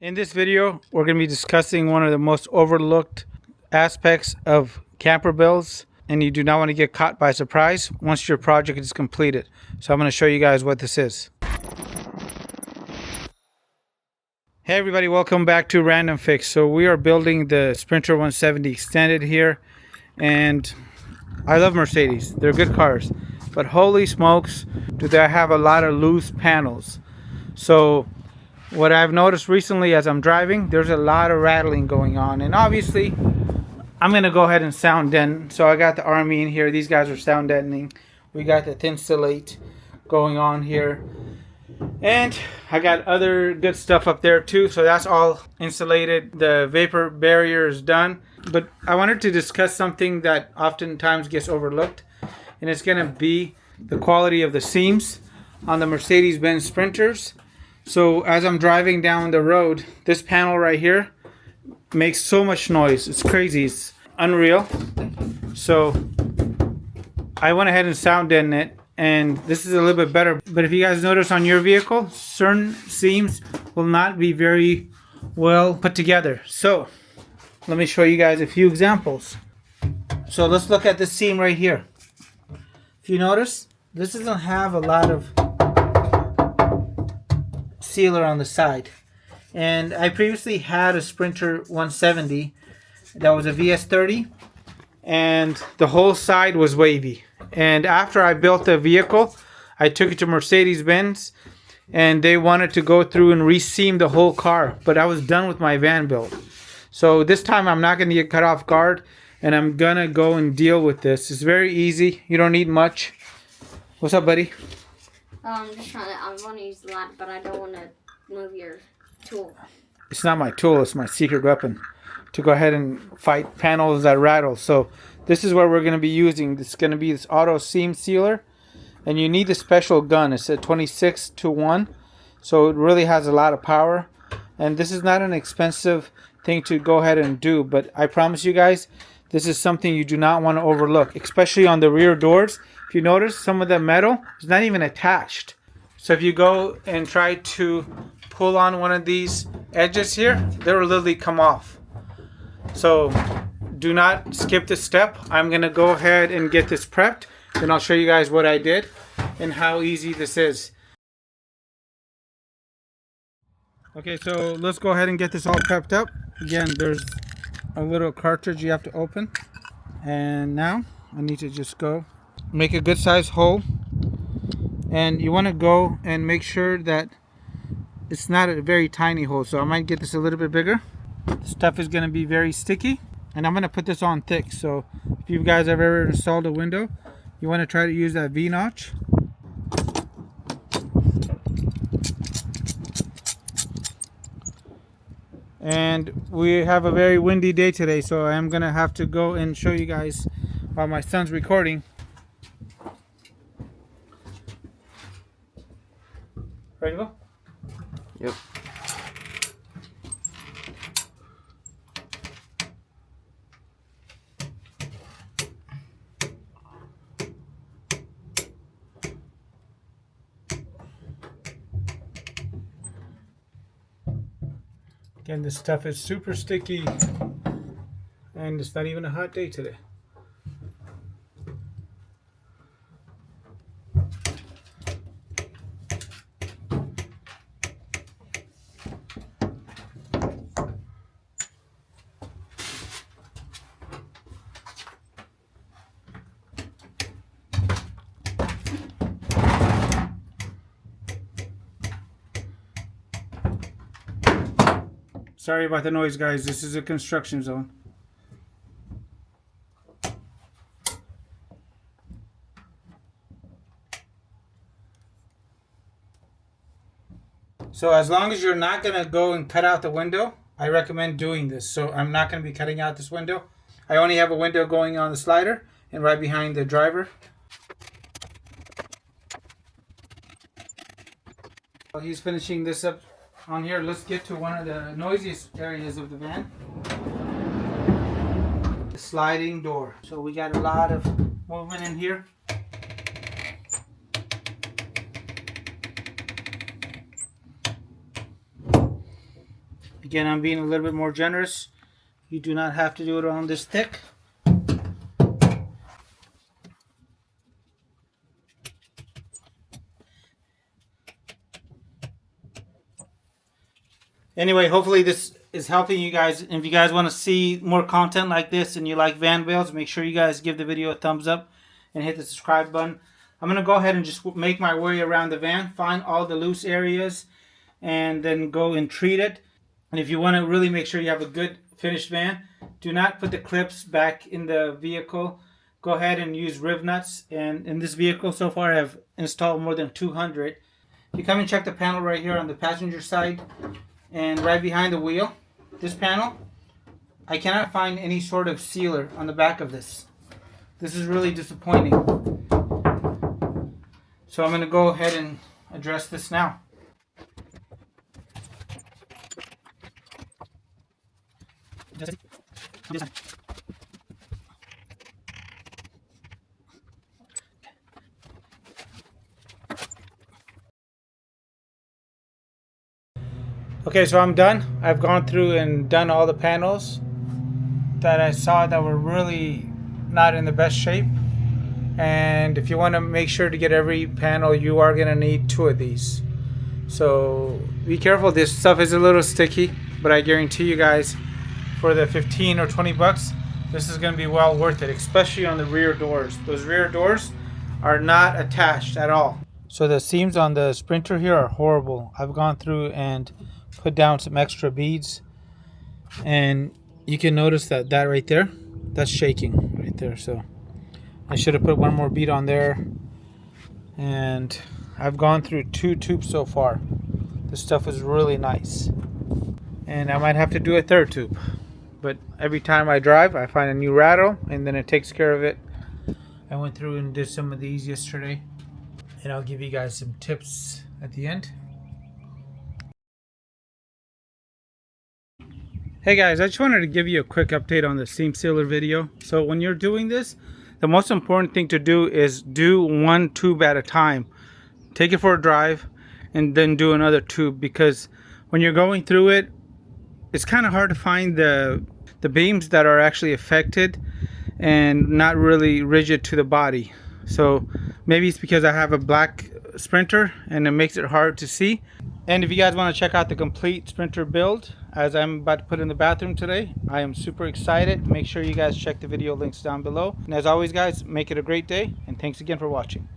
In this video, we're going to be discussing one of the most overlooked aspects of camper builds, and you do not want to get caught by surprise once your project is completed. So I'm going to show you guys what this is. Hey everybody, welcome back to Random Fix. So we are building the Sprinter 170 Extended here, and I love Mercedes. They're good cars, but holy smokes, do they have a lot of loose panels. So what I've noticed recently as I'm driving, there's a lot of rattling going on, and obviously I'm gonna go ahead and sound deaden. So I got the Army in here. These guys are sound deadening. We got the Thinsulate going on here, and I got other good stuff up there too. So that's all insulated. The vapor barrier is done. But I wanted to discuss something that oftentimes gets overlooked, and it's gonna be the quality of the seams on the Mercedes-Benz Sprinters. So as I'm driving down the road, this panel right here makes so much noise. It's crazy. It's unreal. So I went ahead and sound deadened it, and this is a little bit better. But if you guys notice on your vehicle, certain seams will not be very well put together. So let me show you guys a few examples. So let's look at this seam right here. If you notice, this doesn't have a lot of sealer on the side, and I previously had a Sprinter 170 that was a VS30, and the whole side was wavy. And after I built the vehicle, I took it to Mercedes-Benz, and they wanted to go through and reseam the whole car, but I was done with my van build. So this time I'm not going to get cut off guard, and I'm gonna go and deal with this. It's very easy. You don't need much. What's up, buddy? I'm just trying to, I want to use the ladder, but I don't want to move your tool. It's not my tool, it's my secret weapon to go ahead and fight panels that rattle. So this is what we're going to be using. This is going to be this auto seam sealer, and you need a special gun. It's a 26-to-1, so it really has a lot of power, and this is not an expensive thing to go ahead and do, but I promise you guys, this is something you do not want to overlook, especially on the rear doors. If you notice, some of the metal is not even attached. So if you go and try to pull on one of these edges here, they will literally come off. So do not skip this step. I'm going to go ahead and get this prepped, and I'll show you guys what I did and how easy this is. Okay, so let's go ahead and get this all prepped up. Again, there's a little cartridge you have to open. And now I need to just go make a good size hole, and you want to go and make sure that it's not a very tiny hole. So I might get this a little bit bigger. The stuff is going to be very sticky, and I'm going to put this on thick. So if you guys have ever installed a window, you want to try to use that V-notch. And we have a very windy day today, so I am going to have to go and show you guys while my son's recording. Ready to go? Yep. Again, this stuff is super sticky, and it's not even a hot day today. Sorry about the noise, guys. This is a construction zone. So as long as you're not going to go and cut out the window, I recommend doing this. So I'm not going to be cutting out this window. I only have a window going on the slider and right behind the driver. While he's finishing this up on here, let's get to one of the noisiest areas of the van. The sliding door. So we got a lot of movement in here. Again, I'm being a little bit more generous. You do not have to do it on this thick. Anyway, hopefully this is helping you guys. If you guys want to see more content like this and you like van builds, make sure you guys give the video a thumbs up and hit the subscribe button. I'm going to go ahead and just make my way around the van, find all the loose areas, and then go and treat it. And if you want to really make sure you have a good finished van, do not put the clips back in the vehicle. Go ahead and use rib nuts. And in this vehicle so far, I have installed more than 200. You come and check the panel right here on the passenger side. And right behind the wheel, this panel, I cannot find any sort of sealer on the back of this. This is really disappointing. So I'm going to go ahead and address this now. Okay, so I'm done. I've gone through and done all the panels that I saw that were really not in the best shape. And if you want to make sure to get every panel, you are going to need 2 of these. So be careful. This stuff is a little sticky, but I guarantee you guys for the 15 or 20 bucks, this is going to be well worth it, especially on the rear doors. Those rear doors are not attached at all. So the seams on the Sprinter here are horrible. I've gone through and put down some extra beads, and you can notice that right there, that's shaking right there. So I should have put one more bead on there. And I've gone through 2 tubes so far. This stuff is really nice, and I might have to do a 3rd tube, but every time I drive I find a new rattle and then it takes care of it. I went through and did some of these yesterday, and I'll give you guys some tips at the end. Hey guys, I just wanted to give you a quick update on the seam sealer video. So when you're doing this, the most important thing to do is do 1 tube at a time. Take it for a drive and then do another tube, because when you're going through it, it's kind of hard to find the beams that are actually affected and not really rigid to the body. So maybe it's because I have a black Sprinter and it makes it hard to see. And if you guys want to check out the complete Sprinter build, as I'm about to put in the bathroom today, I am super excited. Make sure you guys check the video links down below. And as always guys, make it a great day, and thanks again for watching.